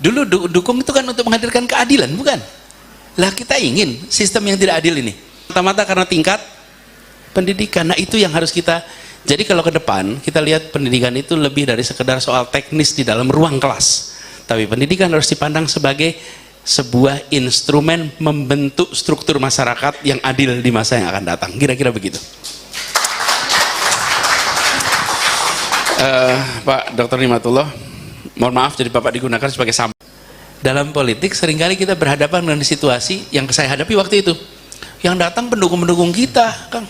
Dulu dukung itu kan untuk menghadirkan keadilan, bukan? Lah kita ingin sistem yang tidak adil ini. Mata-mata karena tingkat pendidikan. Nah itu yang harus kita. Jadi kalau ke depan kita lihat pendidikan itu lebih dari sekedar soal teknis di dalam ruang kelas. Tapi pendidikan harus dipandang sebagai sebuah instrumen membentuk struktur masyarakat yang adil di masa yang akan datang. Kira-kira begitu. Pak Dr. Nimatullah, mohon maaf jadi Bapak digunakan sebagai sampel. Dalam politik seringkali kita berhadapan dengan situasi yang saya hadapi waktu itu. Yang datang pendukung-pendukung kita, Kang.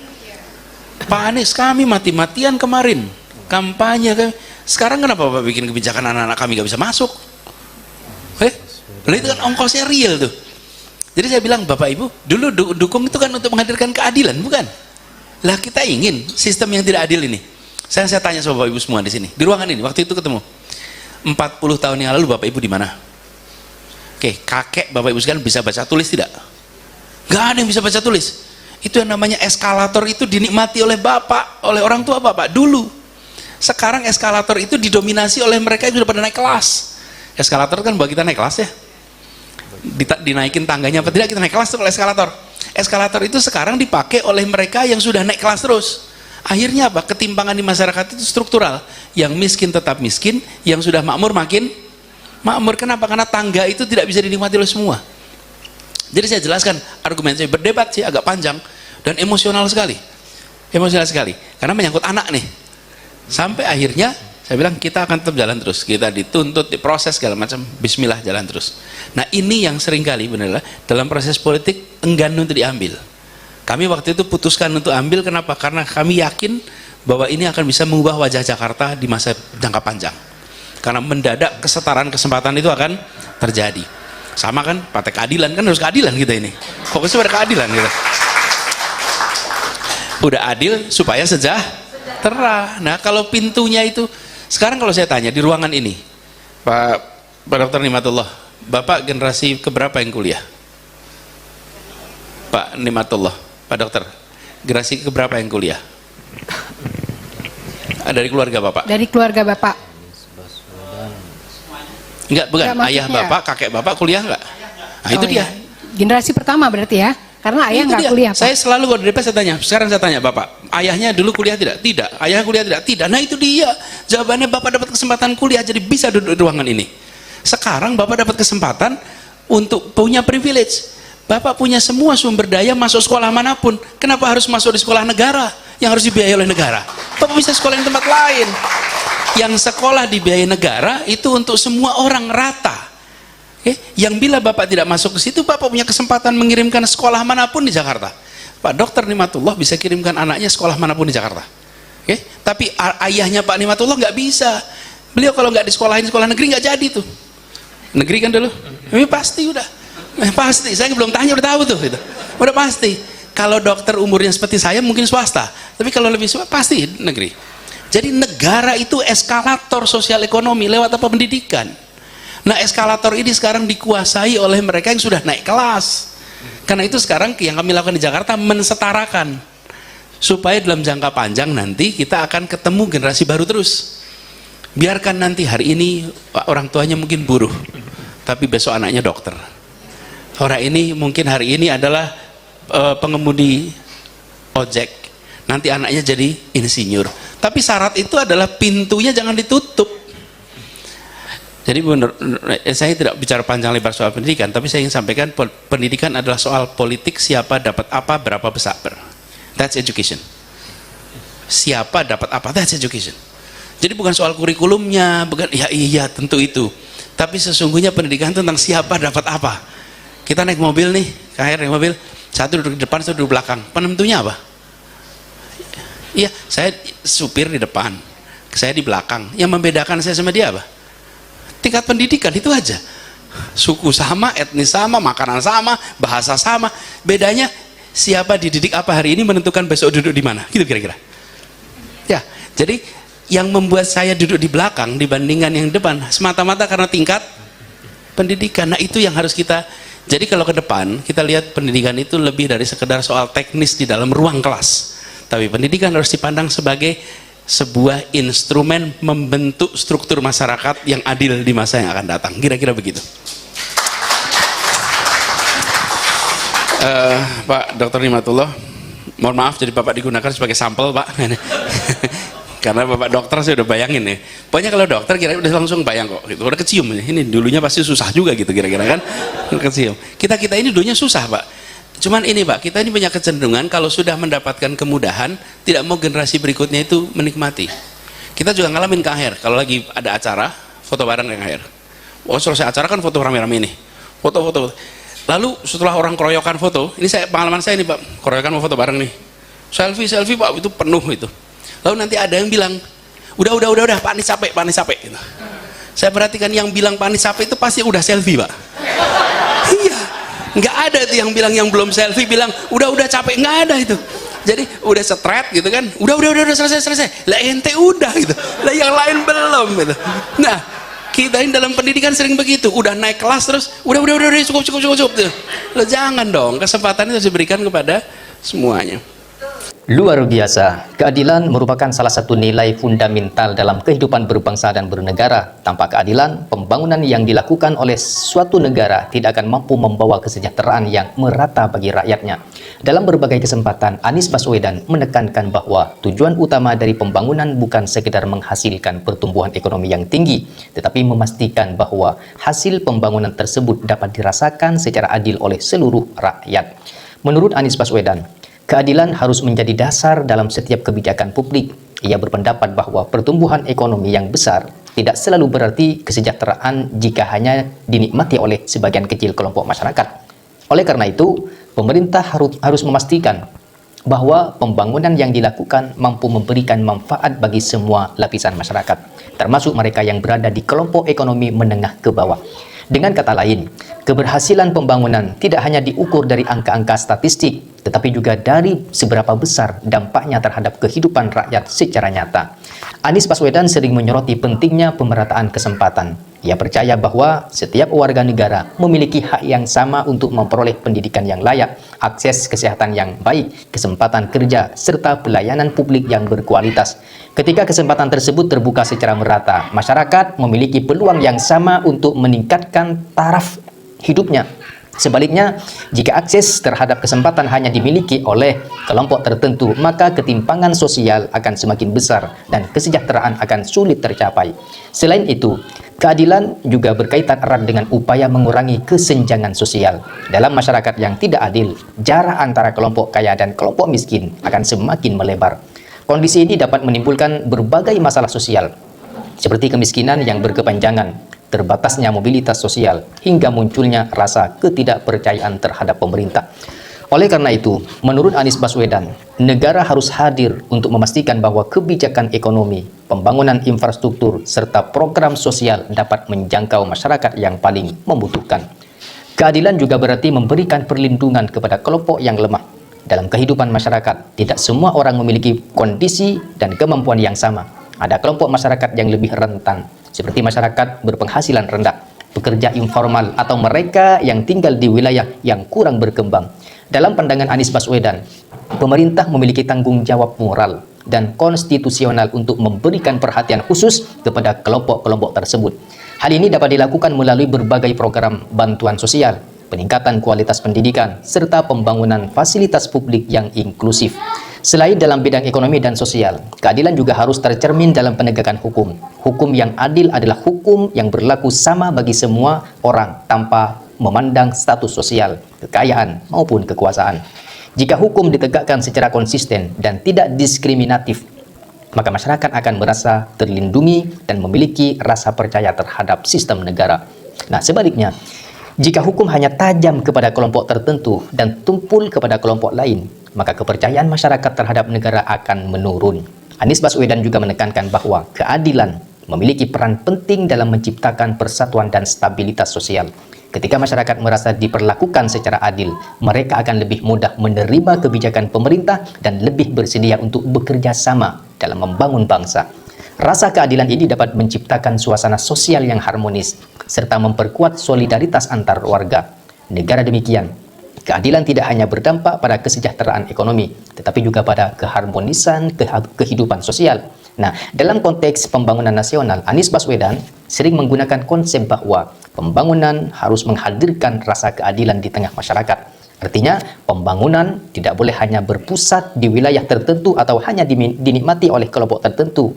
Pak Anies, kami mati-matian kemarin kampanye. Sekarang kenapa Bapak bikin kebijakan anak-anak kami gak bisa masuk? Itu kan ongkosnya real tuh. Jadi saya bilang, Bapak Ibu, dulu dukung itu kan untuk menghadirkan keadilan, bukan? Lah kita ingin sistem yang tidak adil ini. Saya tanya sama Bapak Ibu semua di sini, di ruangan ini, waktu itu ketemu 40 tahun yang lalu Bapak Ibu di mana? Oke, kakek Bapak Ibu sekalian bisa baca tulis tidak? Gak ada yang bisa baca tulis. Itu yang namanya eskalator itu dinikmati oleh Bapak, oleh orang tua Bapak dulu. Sekarang eskalator itu didominasi oleh mereka yang sudah pada naik kelas. Eskalator kan buat kita naik kelas ya. Dinaikin tangganya apa tidak, kita naik kelas tuh kalau eskalator. Eskalator itu sekarang dipakai oleh mereka yang sudah naik kelas terus. Akhirnya apa? Ketimpangan di masyarakat itu struktural. Yang miskin tetap miskin, yang sudah makmur makin makmur. Kenapa? Karena tangga itu tidak bisa dinikmati oleh semua. Jadi saya jelaskan argumen saya, berdebat sih agak panjang dan emosional sekali. Emosional sekali. Karena menyangkut anak nih. Sampai akhirnya saya bilang kita akan tetap jalan terus. Kita dituntut, diproses segala macam. Bismillah jalan terus. Nah ini yang seringkali benar dalam proses politik enggan untuk diambil. Kami waktu itu putuskan untuk ambil, kenapa? Karena kami yakin bahwa ini akan bisa mengubah wajah Jakarta di masa jangka panjang. Karena mendadak kesetaraan kesempatan itu akan terjadi. Sama kan, partai keadilan, kan harus keadilan kita ini. Fokusnya pada keadilan kita. Udah adil supaya sejahtera. Nah kalau pintunya itu, sekarang kalau saya tanya di ruangan ini, Pak Dr. Nimatullah, Bapak generasi keberapa yang kuliah? Pak Nimatullah, Pak Dokter, generasi keberapa yang kuliah? Dari keluarga Bapak? Dari keluarga Bapak. Enggak, bukan. Enggak, ayah Bapak, kakek Bapak kuliah enggak? Nah itu dia. Generasi pertama berarti ya? Karena ayah enggak kuliah, Pak. Saya selalu kalau di DP saya tanya, sekarang saya tanya Bapak, ayahnya dulu kuliah tidak? Tidak. Ayah kuliah tidak? Tidak. Nah itu dia. Jawabannya Bapak dapat kesempatan kuliah, jadi bisa duduk di ruangan ini. Sekarang Bapak dapat kesempatan untuk punya privilege. Bapak punya semua sumber daya masuk sekolah manapun. Kenapa harus masuk di sekolah negara yang harus dibiayai oleh negara? Bapak bisa sekolah di tempat lain. Yang sekolah dibiayai negara itu untuk semua orang rata. Yang bila Bapak tidak masuk ke situ, Bapak punya kesempatan mengirimkan sekolah manapun di Jakarta. Pak Dr. Nimatullah bisa kirimkan anaknya sekolah manapun di Jakarta. Tapi ayahnya Pak Nimatullah nggak bisa. Beliau kalau nggak di sekolah negeri nggak jadi tuh. Negeri kan dulu. Ini pasti udah. Pasti. Saya belum tanya udah tahu tuh. Gitu. Udah pasti. Kalau dokter umurnya seperti saya mungkin swasta. Tapi kalau lebih pasti negeri. Jadi negara itu eskalator sosial ekonomi lewat apa? Pendidikan. Nah eskalator ini sekarang dikuasai oleh mereka yang sudah naik kelas. Karena itu sekarang yang kami lakukan di Jakarta mensetarakan. Supaya dalam jangka panjang nanti kita akan ketemu generasi baru terus. Biarkan nanti hari ini orang tuanya mungkin buruh. Tapi besok anaknya dokter. Orang ini mungkin hari ini adalah pengemudi ojek. Nanti anaknya jadi insinyur. Tapi syarat itu adalah pintunya jangan ditutup. Jadi saya tidak bicara panjang lebar soal pendidikan, tapi saya ingin sampaikan pendidikan adalah soal politik, siapa dapat apa, berapa besar. That's education. Siapa dapat apa, that's education. Jadi bukan soal kurikulumnya, bukan ya iya tentu itu. Tapi sesungguhnya pendidikan tentang siapa dapat apa. Kita naik mobil nih, naik mobil, satu duduk di depan, satu duduk di belakang. Penentunya apa? Iya, saya supir di depan, saya di belakang. Yang membedakan saya sama dia apa? Tingkat pendidikan itu aja. Suku sama, etnis sama, makanan sama, bahasa sama. Bedanya siapa dididik apa hari ini menentukan besok duduk di mana. Gitu kira-kira. Ya, jadi yang membuat saya duduk di belakang dibandingkan yang depan semata-mata karena tingkat pendidikan. Nah itu yang harus kita. Jadi kalau ke depan kita lihat pendidikan itu lebih dari sekedar soal teknis di dalam ruang kelas. Tapi pendidikan harus dipandang sebagai sebuah instrumen membentuk struktur masyarakat yang adil di masa yang akan datang. Kira-kira begitu. Pak Dr. Nimatullah, mohon maaf jadi Bapak digunakan sebagai sampel, Pak. Karena Bapak dokter saya udah bayangin nih. Pokoknya kalau dokter kira udah langsung bayang kok, gitu. Udah kecium ini dulunya pasti susah juga gitu kira-kira kan. Kecium. Kita ini dulunya susah, Pak. Cuman ini, Pak, kita ini punya kecenderungan kalau sudah mendapatkan kemudahan, tidak mau generasi berikutnya itu menikmati. Kita juga ngalamin ke akhir, kalau lagi ada acara, foto bareng yang akhir. Oh, selesai acara kan foto rame-rame nih. Foto-foto. Lalu setelah orang keroyokan foto, ini pengalaman saya nih, Pak, keroyokan mau foto bareng nih, selfie Pak, itu penuh itu. Lalu nanti ada yang bilang, udah, Pak Anies capek gitu. Saya perhatikan yang bilang Pak Anies capek itu pasti udah selfie, Pak. Iya, nggak ada tuh yang bilang yang belum selfie bilang udah capek, nggak ada itu. Jadi udah setret gitu kan, udah selesai, lah ente udah gitu, lah yang lain belum gitu. Nah, kita ini dalam pendidikan sering begitu, udah naik kelas terus udah cukup tuh. Lo jangan dong, kesempatan itu harus diberikan kepada semuanya. Luar biasa, keadilan merupakan salah satu nilai fundamental dalam kehidupan berbangsa dan bernegara. Tanpa keadilan, pembangunan yang dilakukan oleh suatu negara tidak akan mampu membawa kesejahteraan yang merata bagi rakyatnya. Dalam berbagai kesempatan, Anies Baswedan menekankan bahwa tujuan utama dari pembangunan bukan sekedar menghasilkan pertumbuhan ekonomi yang tinggi, tetapi memastikan bahwa hasil pembangunan tersebut dapat dirasakan secara adil oleh seluruh rakyat. Menurut Anies Baswedan, keadilan harus menjadi dasar dalam setiap kebijakan publik. Ia berpendapat bahwa pertumbuhan ekonomi yang besar tidak selalu berarti kesejahteraan jika hanya dinikmati oleh sebagian kecil kelompok masyarakat. Oleh karena itu, pemerintah harus memastikan bahwa pembangunan yang dilakukan mampu memberikan manfaat bagi semua lapisan masyarakat, termasuk mereka yang berada di kelompok ekonomi menengah ke bawah. Dengan kata lain, keberhasilan pembangunan tidak hanya diukur dari angka-angka statistik, tetapi juga dari seberapa besar dampaknya terhadap kehidupan rakyat secara nyata. Anies Baswedan sering menyoroti pentingnya pemerataan kesempatan. Ia percaya bahwa setiap warga negara memiliki hak yang sama untuk memperoleh pendidikan yang layak, akses kesehatan yang baik, kesempatan kerja, serta pelayanan publik yang berkualitas. Ketika kesempatan tersebut terbuka secara merata, masyarakat memiliki peluang yang sama untuk meningkatkan taraf hidupnya. Sebaliknya, jika akses terhadap kesempatan hanya dimiliki oleh kelompok tertentu, maka ketimpangan sosial akan semakin besar dan kesejahteraan akan sulit tercapai. Selain itu, keadilan juga berkaitan erat dengan upaya mengurangi kesenjangan sosial. Dalam masyarakat yang tidak adil, jarak antara kelompok kaya dan kelompok miskin akan semakin melebar. Kondisi ini dapat menimbulkan berbagai masalah sosial, seperti kemiskinan yang berkepanjangan, terbatasnya mobilitas sosial, hingga munculnya rasa ketidakpercayaan terhadap pemerintah. Oleh karena itu, menurut Anies Baswedan, negara harus hadir untuk memastikan bahwa kebijakan ekonomi, pembangunan infrastruktur, serta program sosial dapat menjangkau masyarakat yang paling membutuhkan. Keadilan juga berarti memberikan perlindungan kepada kelompok yang lemah. Dalam kehidupan masyarakat, tidak semua orang memiliki kondisi dan kemampuan yang sama. Ada kelompok masyarakat yang lebih rentan, seperti masyarakat berpenghasilan rendah, pekerja informal, atau mereka yang tinggal di wilayah yang kurang berkembang. Dalam pandangan Anies Baswedan, pemerintah memiliki tanggung jawab moral dan konstitusional untuk memberikan perhatian khusus kepada kelompok-kelompok tersebut. Hal ini dapat dilakukan melalui berbagai program bantuan sosial, peningkatan kualitas pendidikan, serta pembangunan fasilitas publik yang inklusif. Selain dalam bidang ekonomi dan sosial, keadilan juga harus tercermin dalam penegakan hukum. Hukum yang adil adalah hukum yang berlaku sama bagi semua orang tanpa memandang status sosial, kekayaan, maupun kekuasaan. Jika hukum ditegakkan secara konsisten dan tidak diskriminatif, maka masyarakat akan merasa terlindungi dan memiliki rasa percaya terhadap sistem negara. Nah, sebaliknya, jika hukum hanya tajam kepada kelompok tertentu dan tumpul kepada kelompok lain, maka kepercayaan masyarakat terhadap negara akan menurun. Anies Baswedan juga menekankan bahwa keadilan memiliki peran penting dalam menciptakan persatuan dan stabilitas sosial. Ketika masyarakat merasa diperlakukan secara adil, mereka akan lebih mudah menerima kebijakan pemerintah dan lebih bersedia untuk bekerja sama dalam membangun bangsa. Rasa keadilan ini dapat menciptakan suasana sosial yang harmonis, serta memperkuat solidaritas antar warga. Negara demikian, keadilan tidak hanya berdampak pada kesejahteraan ekonomi, tetapi juga pada keharmonisan kehidupan sosial. Nah, dalam konteks pembangunan nasional, Anies Baswedan sering menggunakan konsep bahwa pembangunan harus menghadirkan rasa keadilan di tengah masyarakat. Artinya, pembangunan tidak boleh hanya berpusat di wilayah tertentu atau hanya dinikmati oleh kelompok tertentu.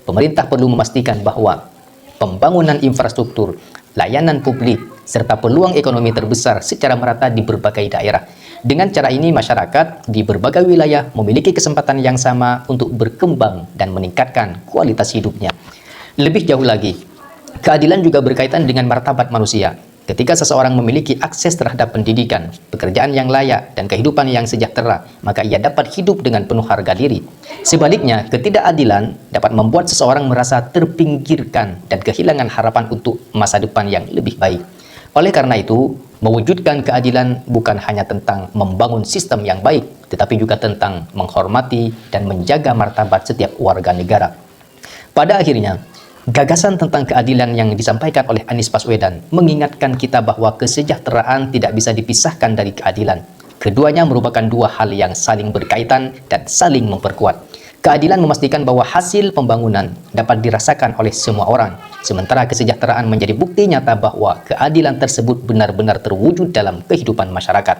Pemerintah perlu memastikan bahwa pembangunan infrastruktur, layanan publik, serta peluang ekonomi terbesar secara merata di berbagai daerah. Dengan cara ini, masyarakat di berbagai wilayah memiliki kesempatan yang sama untuk berkembang dan meningkatkan kualitas hidupnya. Lebih jauh lagi, keadilan juga berkaitan dengan martabat manusia. Ketika seseorang memiliki akses terhadap pendidikan, pekerjaan yang layak, dan kehidupan yang sejahtera, maka ia dapat hidup dengan penuh harga diri. Sebaliknya, ketidakadilan dapat membuat seseorang merasa terpinggirkan dan kehilangan harapan untuk masa depan yang lebih baik. Oleh karena itu, mewujudkan keadilan bukan hanya tentang membangun sistem yang baik, tetapi juga tentang menghormati dan menjaga martabat setiap warga negara. Pada akhirnya, gagasan tentang keadilan yang disampaikan oleh Anies Baswedan mengingatkan kita bahwa kesejahteraan tidak bisa dipisahkan dari keadilan. Keduanya merupakan dua hal yang saling berkaitan dan saling memperkuat. Keadilan memastikan bahwa hasil pembangunan dapat dirasakan oleh semua orang, sementara kesejahteraan menjadi bukti nyata bahwa keadilan tersebut benar-benar terwujud dalam kehidupan masyarakat.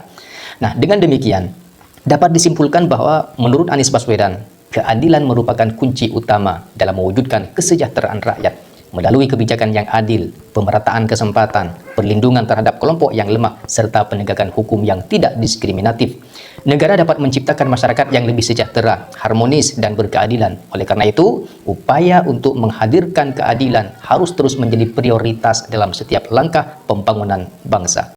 Nah, dengan demikian, dapat disimpulkan bahwa menurut Anies Baswedan, keadilan merupakan kunci utama dalam mewujudkan kesejahteraan rakyat melalui kebijakan yang adil, pemerataan kesempatan, perlindungan terhadap kelompok yang lemah, serta penegakan hukum yang tidak diskriminatif. Negara dapat menciptakan masyarakat yang lebih sejahtera, harmonis, dan berkeadilan. Oleh karena itu, upaya untuk menghadirkan keadilan harus terus menjadi prioritas dalam setiap langkah pembangunan bangsa.